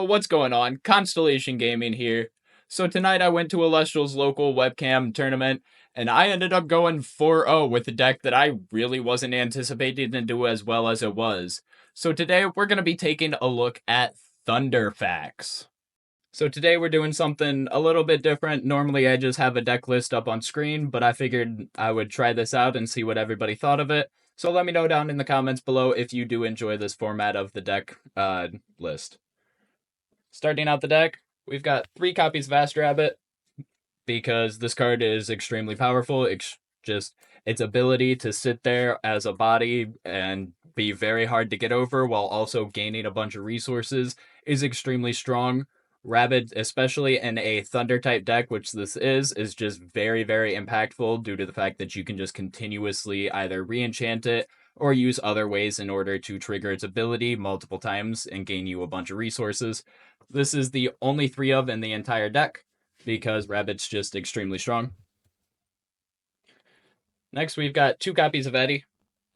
Yo, what's going on? Constellation Gaming here. So tonight I went to Elestrals local webcam tournament, and I ended up going 4-0 with a deck that I really wasn't anticipating to do as well as it was. So today we're going to be taking a look at Thunder Facts. So today we're doing something a little bit different. Normally I just have a deck list up on screen, but I figured I would try this out and see what everybody thought of it. So let me know down in the comments below if you do enjoy this format of the deck list. Starting out the deck, we've got 3 copies of Vast Rabbit because this card is extremely powerful. It's just its ability to sit there as a body and be very hard to get over while also gaining a bunch of resources is extremely strong. Rabbit, especially in a Thunder type deck, which this is just very, very impactful due to the fact that you can just continuously either re-enchant it or use other ways in order to trigger its ability multiple times and gain you a bunch of resources. This is the only 3 of in the entire deck because Rabbit's just extremely strong. Next, we've got 2 copies of Eddie.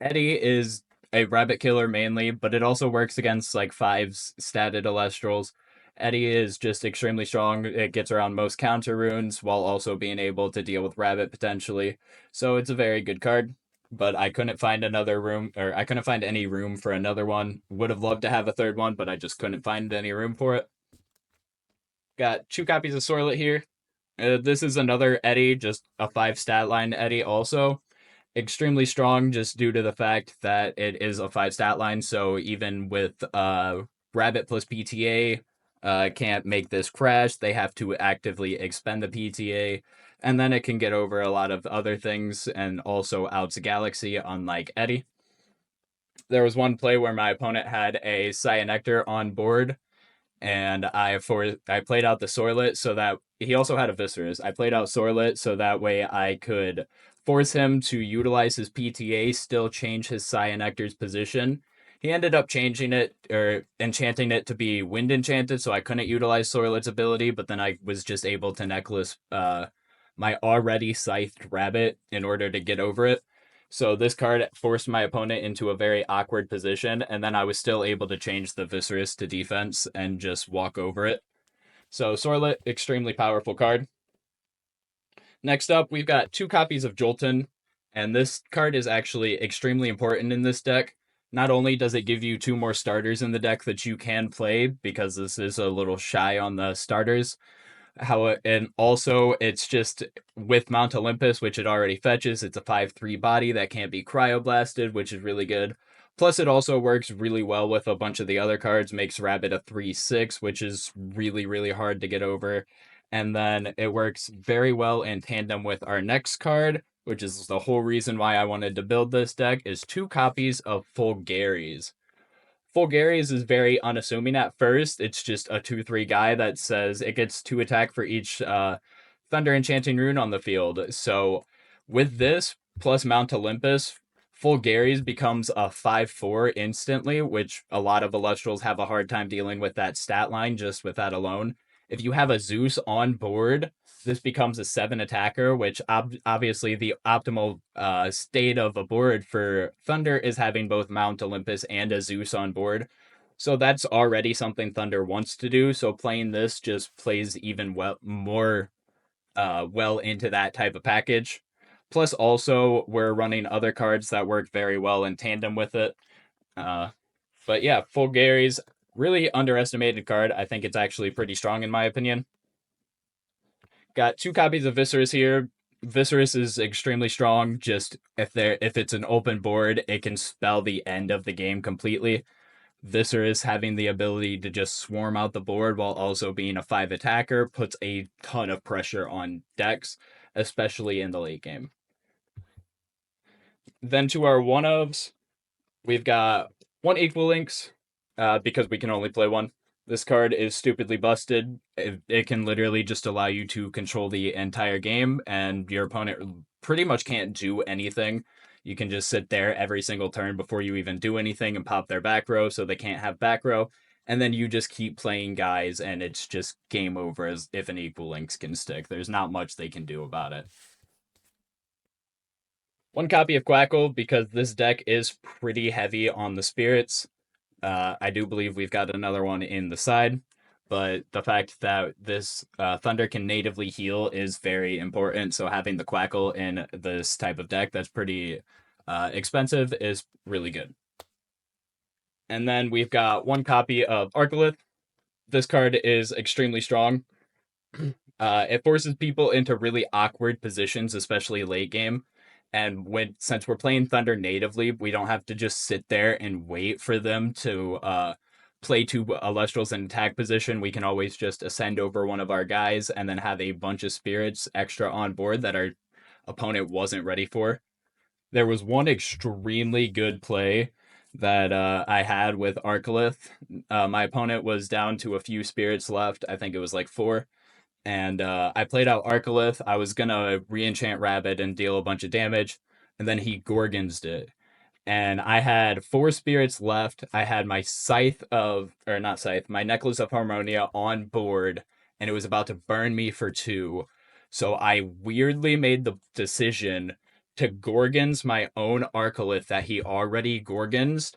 Eddie is a rabbit killer mainly, but it also works against like 5s statted elestrals. Eddie is just extremely strong. It gets around most counter runes while also being able to deal with rabbit potentially. So it's a very good card. But I couldn't find another room, or I couldn't find any room for another one. Would have loved to have a third one, but I just couldn't find any room for it. Got 2 copies of Sorlet here. This is another Eddie, just a 5 stat line Eddie also. Extremely strong just due to the fact that it is a 5 stat line, so even with Rabbit plus PTA, can't make this crash. They have to actively expend the PTA, and then it can get over a lot of other things and also outs a Galaxy, unlike Eddie. There was one play where my opponent had a Cyanectar on board, and I played out the Sorlet so that he also had a Viscerus. I played out Sorlet so that way I could force him to utilize his PTA, still change his Cyanectar's position. He ended up changing it or enchanting it to be wind enchanted, so I couldn't utilize Sorlet's ability, but then I was just able to necklace my already scythed rabbit in order to get over it. So this card forced my opponent into a very awkward position, and then I was still able to change the Viscerus to defense and just walk over it. So Sorlet, extremely powerful card. Next up, we've got 2 copies of Jolton, and this card is actually extremely important in this deck. Not only does it give you 2 more starters in the deck that you can play, because this is a little shy on the starters, and also it's just with Mount Olympus, which it already fetches. It's a 5/3 body that can't be cryoblasted, which is really good. Plus, it also works really well with a bunch of the other cards. Makes Rabbit a 3/6, which is really, really hard to get over. And then it works very well in tandem with our next card, which is the whole reason why I wanted to build this deck, is 2 copies of Fulgaris. Fulgaris is very unassuming at first. It's just a 2/3 guy that says it gets 2 attack for each Thunder Enchanting Rune on the field. So with this, plus Mount Olympus, Fulgaris becomes a 5/4 instantly, which a lot of Elestrals have a hard time dealing with that stat line just with that alone. If you have a Zeus on board, this becomes a 7 attacker, which obviously the optimal state of a board for Thunder is having both Mount Olympus and a Zeus on board. So that's already something Thunder wants to do. So playing this just plays even more well into that type of package. Plus, also we're running other cards that work very well in tandem with it. But yeah, Fulgaris, really underestimated card. I think it's actually pretty strong in my opinion. Got 2 copies of Viscerus here. Viscerus is extremely strong. Just if it's an open board, it can spell the end of the game completely. Viscerus having the ability to just swarm out the board while also being a 5 attacker puts a ton of pressure on decks, especially in the late game. Then to our one-ofs, we've got 1 Equal Links, because we can only play 1. This card is stupidly busted. It can literally just allow you to control the entire game, and your opponent pretty much can't do anything. You can just sit there every single turn before you even do anything and pop their back row so they can't have back row. And then you just keep playing guys, and it's just game over as if an Equal Links can stick. There's not much they can do about it. 1 copy of Quackle, because this deck is pretty heavy on the spirits. I do believe we've got another one in the side. but the fact that this Thunder can natively heal is very important. So having the Quackle in this type of deck that's pretty expensive is really good. And then we've got one copy of Arcolith. This card is extremely strong. It forces people into really awkward positions, especially late game. And since we're playing Thunder natively, we don't have to just sit there and wait for them to play two Elestrals in attack position. We can always just ascend over one of our guys and then have a bunch of spirits extra on board that our opponent wasn't ready for. There was one extremely good play that I had with Arcolith. My opponent was down to a few spirits left. I think it was like four, and I played out Arcolith. I was gonna re-enchant Rabbit and deal a bunch of damage, and then he Gorgonsed it. And I had four spirits left. I had my Scythe of, or not Scythe, my Necklace of Harmonia on board, and it was about to burn me for two. So I weirdly made the decision to Gorgons my own Arcolith that he already Gorgons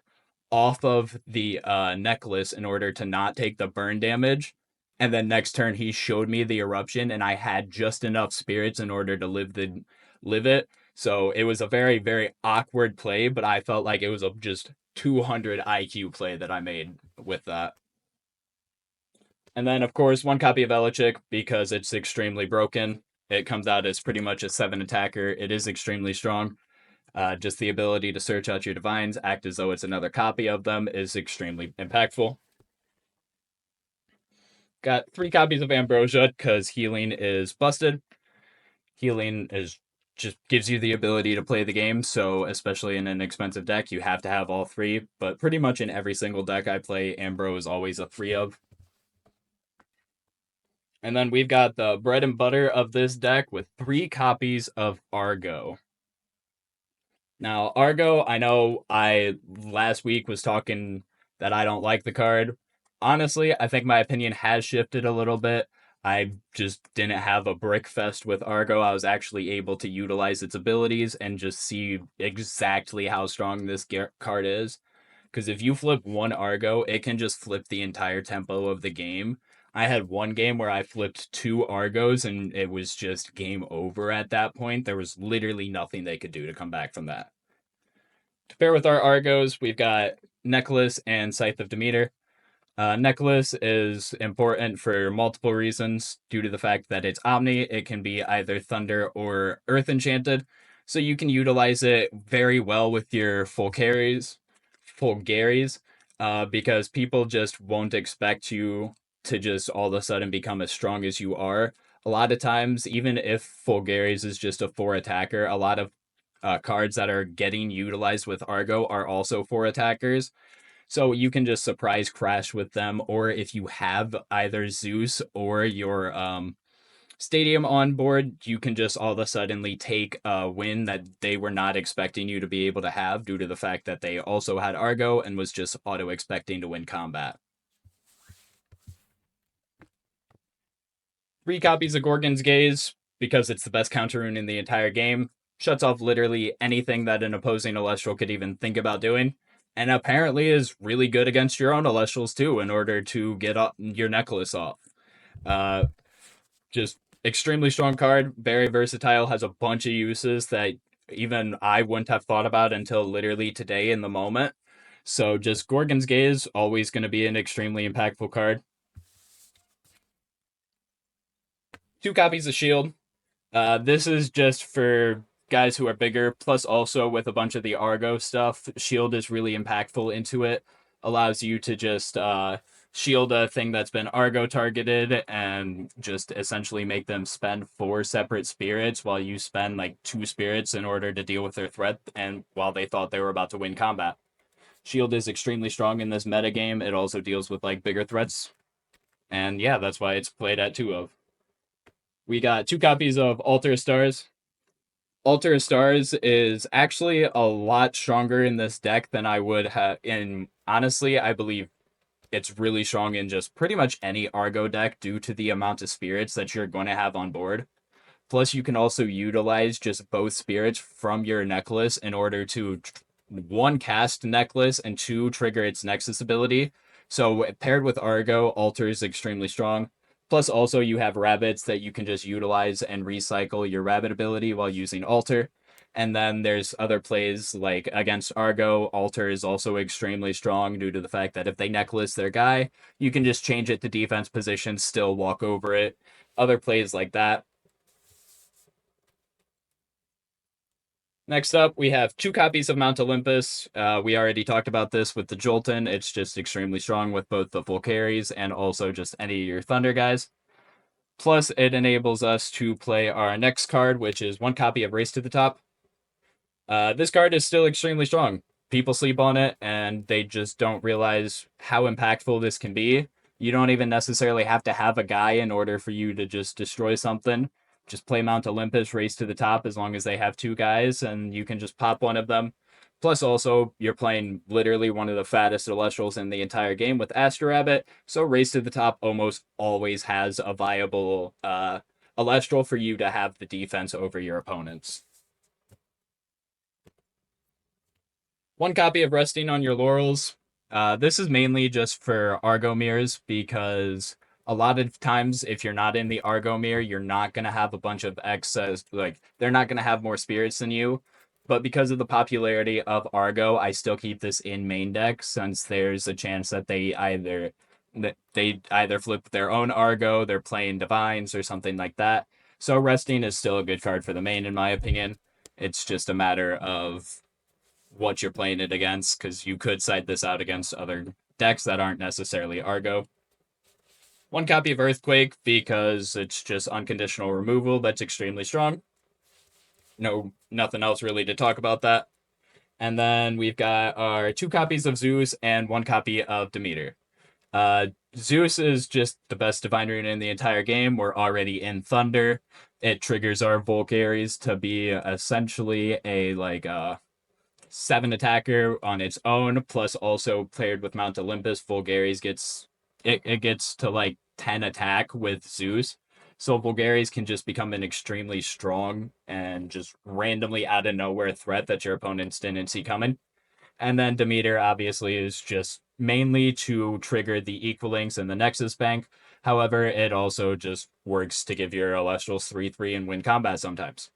off of the necklace in order to not take the burn damage. And then next turn he showed me the eruption, and I had just enough spirits in order to live it. So it was a very, very awkward play, but I felt like it was a just 200 IQ play that I made with that. And then, of course, one copy of Elichick because it's extremely broken. It comes out as pretty much a 7 attacker. It is extremely strong. Just the ability to search out your divines, act as though it's another copy of them, is extremely impactful. Got 3 copies of Ambrosia because healing is busted. Healing is just gives you the ability to play the game, so especially in an expensive deck, you have to have all 3. But pretty much in every single deck I play, Ambro is always a 3 of. And then we've got the bread and butter of this deck with 3 copies of Argo. Now, Argo, I know I last week was talking that I don't like the card. Honestly, I think my opinion has shifted a little bit. I just didn't have a brick fest with Argo. I was actually able to utilize its abilities and just see exactly how strong this card is. Because if you flip one Argo, it can just flip the entire tempo of the game. I had one game where I flipped 2 Argos and it was just game over at that point. There was literally nothing they could do to come back from that. To pair with our Argos, we've got Necklace and Scythe of Demeter. Necklace is important for multiple reasons due to the fact that it's Omni. It can be either Thunder or Earth Enchanted, so you can utilize it very well with your Fulgaries, because people just won't expect you to just all of a sudden become as strong as you are. A lot of times, even if Fulgaries is just a 4 attacker, a lot of cards that are getting utilized with Argo are also 4 attackers. So you can just surprise crash with them, or if you have either Zeus or your stadium on board, you can just all of a suddenly take a win that they were not expecting you to be able to have due to the fact that they also had Argo and was just auto expecting to win combat. 3 copies of Gorgon's Gaze because it's the best counter rune in the entire game. Shuts off literally anything that an opposing Celestial could even think about doing. And apparently is really good against your own Celestials too, in order to get your necklace off. Just extremely strong card, very versatile, has a bunch of uses that even I wouldn't have thought about until literally today in the moment. So just Gorgon's Gaze, always going to be an extremely impactful card. 2 copies of Shield. This is just for guys who are bigger, plus also with a bunch of the Argo stuff. Shield is really impactful into it. Allows you to just shield a thing that's been Argo targeted and just essentially make them spend 4 separate spirits while you spend like 2 spirits in order to deal with their threat and while they thought they were about to win combat. Shield is extremely strong in this metagame. It also deals with like bigger threats. And yeah, that's why it's played at 2 of. We got 2 copies of Altar of Stars. Altar of Stars is actually a lot stronger in this deck than I would have. And honestly, I believe it's really strong in just pretty much any Argo deck due to the amount of spirits that you're going to have on board. Plus, you can also utilize just both spirits from your necklace in order to 1, cast Necklace, and 2, trigger its Nexus ability. So paired with Argo, Alter is extremely strong. Plus, also you have rabbits that you can just utilize and recycle your rabbit ability while using Alter. And then there's other plays like against Argo, Alter is also extremely strong due to the fact that if they necklace their guy, you can just change it to defense position, still walk over it. Other plays like that. Next up, we have two copies of Mount Olympus. We already talked about this with the Jolton. It's just extremely strong with both the full carries and also just any of your Thunder guys. Plus, it enables us to play our next card, which is one copy of Race to the Top. This card is still extremely strong. People sleep on it and they just don't realize how impactful this can be. You don't even necessarily have to have a guy in order for you to just destroy something. Just play Mount Olympus, Race to the Top, as long as they have two guys, and you can just pop one of them. Plus, also, you're playing literally one of the fattest Elestrals in the entire game with Astro Rabbit, so Race to the Top almost always has a viable Elestral for you to have the defense over your opponents. One copy of Resting on Your Laurels. This is mainly just for Argo mirrors because a lot of times if you're not in the Argo mirror, you're not going to have a bunch of excess, like they're not going to have more spirits than you. But because of the popularity of Argo, I still keep this in main deck since there's a chance that they either flip their own Argo, they're playing Divines or something like that. So Resting is still a good card for the main in my opinion. It's just a matter of what you're playing it against, because you could side this out against other decks that aren't necessarily Argo. One copy of Earthquake because it's just unconditional removal that's extremely strong. No, nothing else really to talk about that. And then we've got our two copies of Zeus and one copy of Demeter. Zeus is just the best Divine Rune in the entire game. We're already in Thunder. It triggers our Volcaries to be essentially a 7 attacker on its own, plus also paired with Mount Olympus, Vulgaris gets to like 10 attack with Zeus. So Vulgaris can just become an extremely strong and just randomly out of nowhere threat that your opponents didn't see coming. And then Demeter obviously is just mainly to trigger the Equalings and the Nexus Bank. However, it also just works to give your Elestrals 3/3 and win combat sometimes.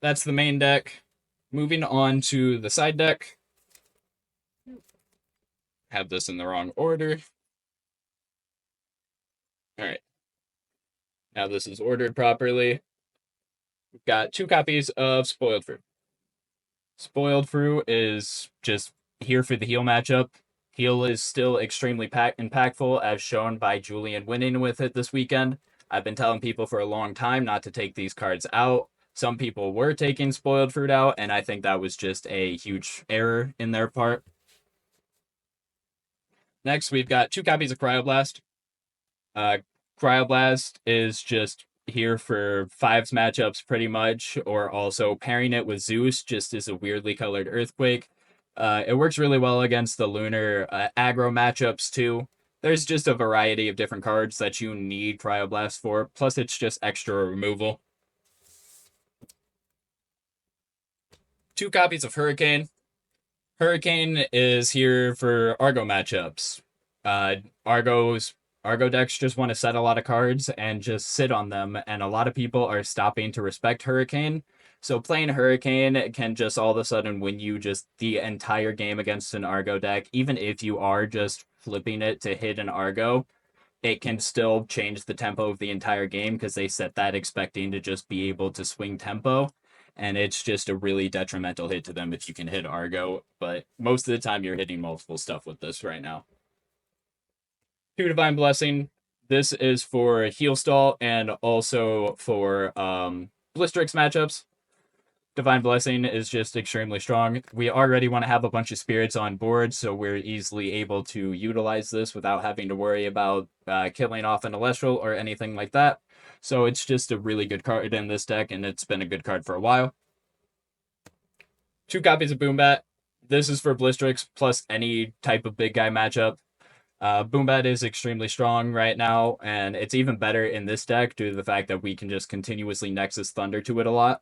That's the main deck. Moving on to the side deck. Have this in the wrong order. All right. Now this is ordered properly. We've got two copies of Spoiled Fruit. Spoiled Fruit is just here for the heal matchup. Heal is still extremely impactful, as shown by Julian winning with it this weekend. I've been telling people for a long time not to take these cards out. Some people were taking Spoiled Fruit out, and I think that was just a huge error in their part. Next, we've got two copies of Cryoblast. Cryoblast is just here for fives matchups pretty much, or also pairing it with Zeus just is a weirdly colored Earthquake. It works really well against the Lunar aggro matchups too. There's just a variety of different cards that you need Cryoblast for, plus it's just extra removal. Two copies of Hurricane. Hurricane is here for Argo matchups. Argo decks just want to set a lot of cards and just sit on them, and a lot of people are stopping to respect Hurricane. So playing Hurricane can just all of a sudden win you just the entire game against an Argo deck, even if you are just flipping it to hit an Argo. It can still change the tempo of the entire game because they set that expecting to just be able to swing tempo. And it's just a really detrimental hit to them if you can hit Argo. But most of the time, you're hitting multiple stuff with this right now. Two Divine Blessing. This is for Heal Stall and also for Blistrix matchups. Divine Blessing is just extremely strong. We already want to have a bunch of spirits on board, so we're easily able to utilize this without having to worry about killing off an Celestial or anything like that. So it's just a really good card in this deck, and it's been a good card for a while. Two copies of Boombat. This is for Blistrix plus any type of big guy matchup. Boombat is extremely strong right now, and it's even better in this deck due to the fact that we can just continuously Nexus Thunder to it a lot.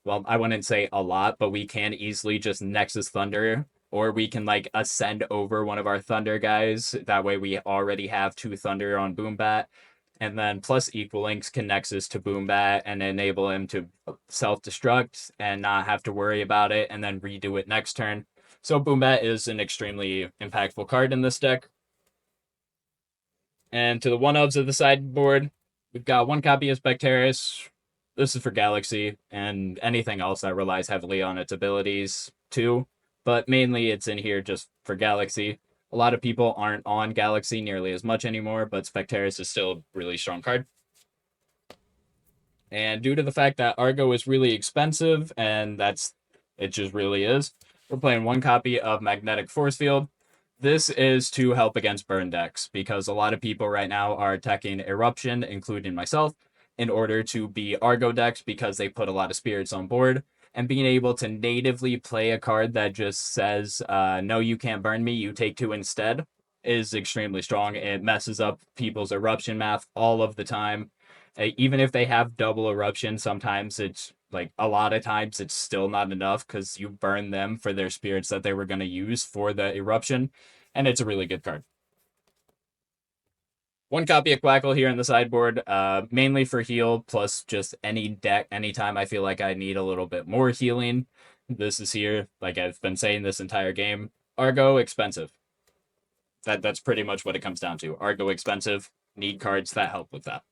Well, I wouldn't say a lot, but we can easily just Nexus Thunder or we can like ascend over one of our thunder guys. That way we already have 2 thunder on Boombat. And then plus equal links can Nexus to Boombat and enable him to self-destruct and not have to worry about it and then redo it next turn. So Boombat is an extremely impactful card in this deck. And to the 1-ofs of the sideboard, we've got 1 copy of Spectaris. This is for Galaxy and anything else that relies heavily on its abilities too. But mainly it's in here just for Galaxy. A lot of people aren't on Galaxy nearly as much anymore, but Spectaris is still a really strong card. And due to the fact that Argo is really expensive, and it just really is, we're playing 1 copy of Magnetic Force Field. This is to help against burn decks, because a lot of people right now are attacking Eruption, including myself, in order to be Argo decks because they put a lot of spirits on board. And being able to natively play a card that just says, no, you can't burn me, you take 2 instead, is extremely strong. It messes up people's Eruption math all of the time. Even if they have double Eruption, sometimes it's like a lot of times it's still not enough because you burn them for their spirits that they were going to use for the Eruption, and it's a really good card. 1 copy of Quackle here in the sideboard, mainly for heal, plus just any deck, anytime I feel like I need a little bit more healing. This is here, like I've been saying this entire game. Argo, expensive. That's pretty much what it comes down to. Argo, expensive, need cards that help with that.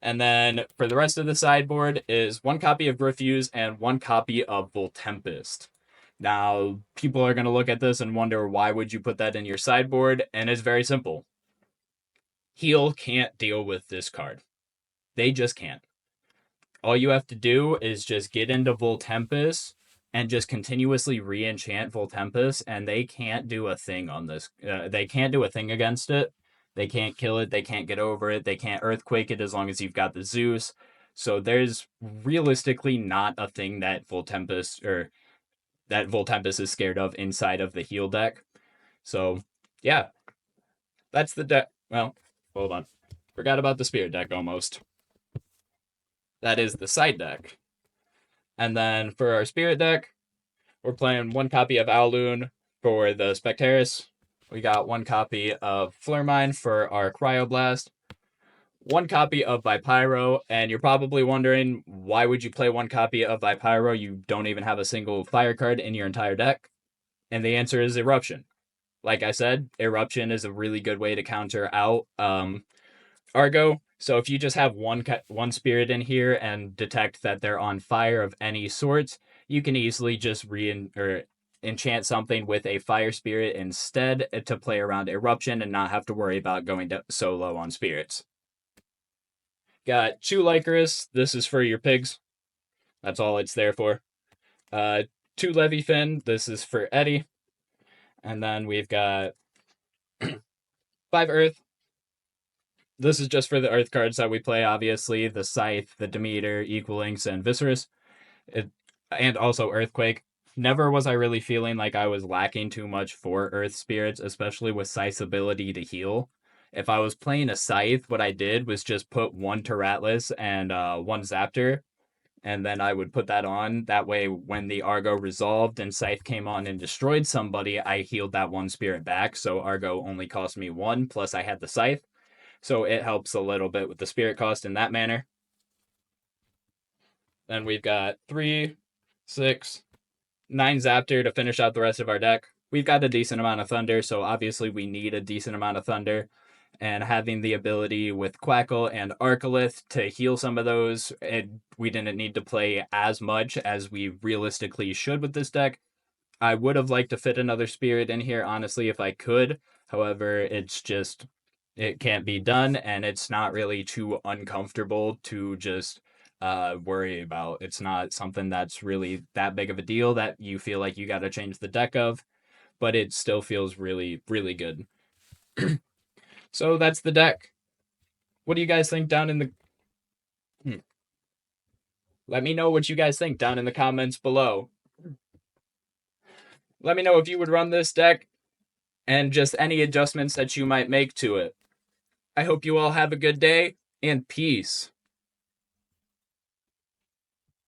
And then for the rest of the sideboard is 1 copy of Refuse and 1 copy of Voltempest. Now, people are going to look at this and wonder, why would you put that in your sideboard? And it's very simple. Heal can't deal with this card. They just can't. All you have to do is just get into Voltempest and just continuously re-enchant Voltempest, and they can't do a thing on this. They can't do a thing against it. They can't kill it. They can't get over it. They can't Earthquake it as long as you've got the Zeus. So there's realistically not a thing that Voltempest is scared of inside of the heal deck. So yeah, that's the deck. Well, hold on. Forgot about the Spirit deck almost. That is the side deck. And then for our Spirit deck, we're playing 1 copy of Owloon for the Spectaris. We got 1 copy of Flurmine for our Cryoblast. 1 copy of Vipyro, and you're probably wondering, why would you play 1 copy of Vipyro? You don't even have a single fire card in your entire deck. And the answer is Eruption. Like I said, Eruption is a really good way to counter out Argo. So if you just have one spirit in here and detect that they're on fire of any sort, you can easily just enchant something with a fire spirit instead to play around Eruption and not have to worry about going so low on spirits. Got 2 Lycoris. This is for your pigs. That's all it's there for. 2 Leviathan. This is for Eddie. And then we've got 5 Earth. This is just for the Earth cards that we play, obviously. The Scythe, the Demeter, Equal Links, and Viscerus. And also Earthquake. Never was I really feeling like I was lacking too much for Earth Spirits, especially with Scythe's ability to heal. If I was playing a Scythe, what I did was just put 1 Terratlas and 1 Zaptor, and then I would put that on. That way, when the Argo resolved and Scythe came on and destroyed somebody, I healed that 1 spirit back, so Argo only cost me 1, plus I had the Scythe. So it helps a little bit with the spirit cost in that manner. Then we've got 3, 6, 9 Zaptor to finish out the rest of our deck. We've got a decent amount of Thunder, so obviously we need a decent amount of Thunder. And having the ability with Quackle and Arcolith to heal some of those, we didn't need to play as much as we realistically should with this deck. I would have liked to fit another Spirit in here, honestly, if I could. However, it can't be done, and it's not really too uncomfortable to just worry about. It's not something that's really that big of a deal that you feel like you got to change the deck of, but it still feels really, really good. So that's the deck. What do you guys think down in the... Let me know what you guys think down in the comments below. Let me know if you would run this deck and just any adjustments that you might make to it. I hope you all have a good day, and peace.